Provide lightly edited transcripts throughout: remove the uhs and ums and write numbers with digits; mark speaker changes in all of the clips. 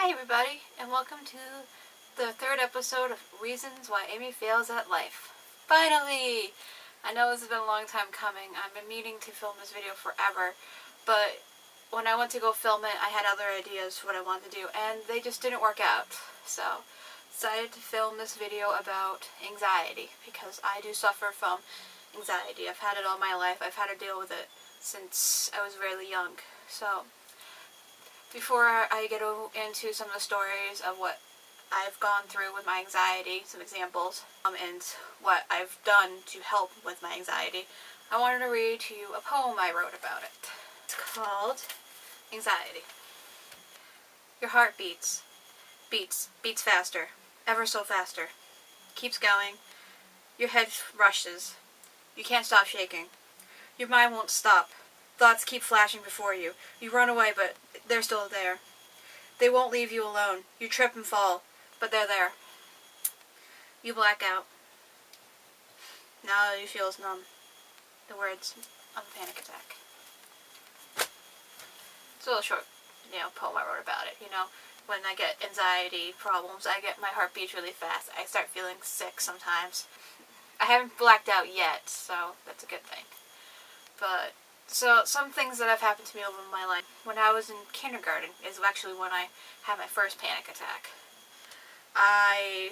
Speaker 1: Hi everybody, and welcome to the third episode of Reasons Why Amy Fails at Life. Finally! I know this has been a long time coming. I've been meaning to film this video forever, but when I went to go film it, I had other ideas for what I wanted to do, and they just didn't work out. So, decided to film this video about anxiety, because I do suffer from anxiety. I've had it all my life. I've had to deal with it since I was really young. So, before I get into some of the stories of what I've gone through with my anxiety, some examples, and what I've done to help with my anxiety, I wanted to read to you a poem I wrote about it. It's called Anxiety. Your heart beats faster, ever so faster. Keeps going. Your head rushes. You can't stop shaking. Your mind won't stop. Thoughts keep flashing before you. You run away, but they're still there. They won't leave you alone. You trip and fall, but they're there. You black out. Now all you feel is numb. The words of a panic attack. It's a little short, poem I wrote about it. When I get anxiety problems, my heart beats really fast. I start feeling sick sometimes. I haven't blacked out yet, so that's a good thing. So some things that have happened to me over my life. When I was in kindergarten is actually when I had my first panic attack. I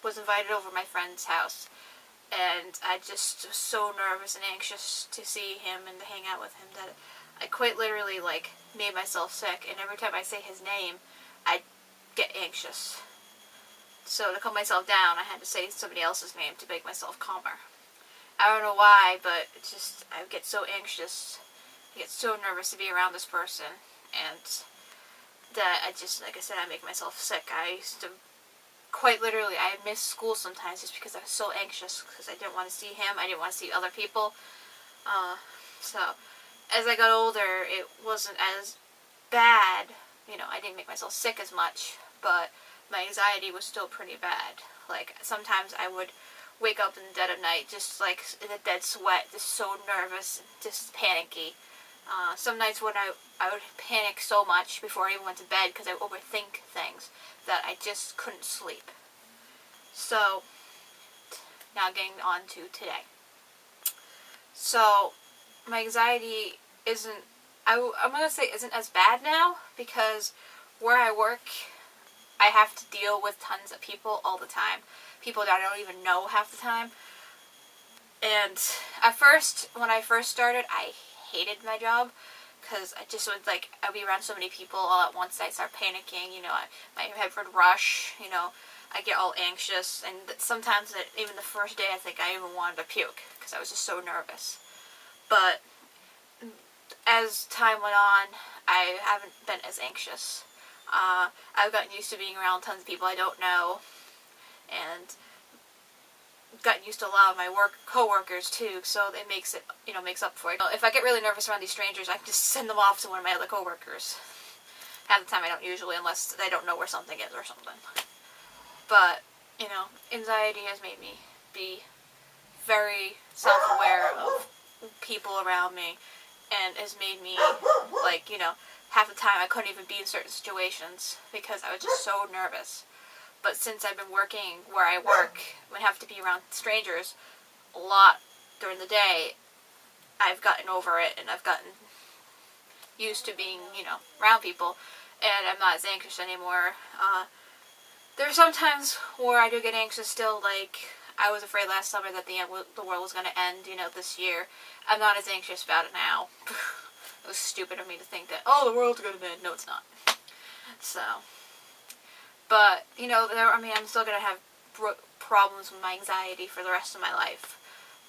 Speaker 1: was invited over to my friend's house, and I just was so nervous and anxious to see him and to hang out with him that I quite literally made myself sick, and every time I say his name, I'd get anxious. So to calm myself down, I had to say somebody else's name to make myself calmer. I don't know why, but it's just, I get so anxious, I get so nervous to be around this person, and that I just, like I said, I make myself sick. I used to, quite literally, I missed school sometimes just because I was so anxious, because I didn't want to see him, I didn't want to see other people. So, as I got older, it wasn't as bad, I didn't make myself sick as much, but my anxiety was still pretty bad. Sometimes I would wake up in the dead of night, just in a dead sweat, just so nervous, just panicky. Some nights when I would panic so much before I even went to bed because I would overthink things that I just couldn't sleep. So, now getting on to today. So, my anxiety isn't, I'm going to say isn't as bad now, because where I work, I have to deal with tons of people all the time. People that I don't even know half the time. And at first, when I first started, I hated my job, because I just would I'd be around so many people all at once, I'd start panicking, my head would rush, I get all anxious, and sometimes even the first day I think I even wanted to puke, because I was just so nervous. But as time went on, I haven't been as anxious. I've gotten used to being around tons of people I don't know, and gotten used to a lot of my co-workers too, so it makes up for it. If I get really nervous around these strangers, I can just send them off to one of my other co-workers. Half the time I don't usually, unless they don't know where something is or something. But, anxiety has made me be very self-aware of people around me, and has made me, half the time I couldn't even be in certain situations because I was just so nervous. But since I've been working where I work, when I have to be around strangers a lot during the day, I've gotten over it, and I've gotten used to being, around people, and I'm not as anxious anymore. There are some times where I do get anxious still, I was afraid last summer that the world was going to end, this year. I'm not as anxious about it now. It was stupid of me to think that, the world's going to end. No, it's not. So, but, I'm still going to have problems with my anxiety for the rest of my life.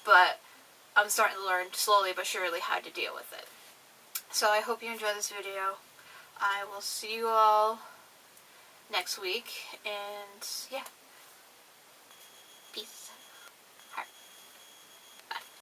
Speaker 1: But I'm starting to learn slowly but surely how to deal with it. So I hope you enjoyed this video. I will see you all next week. And, yeah. Peace.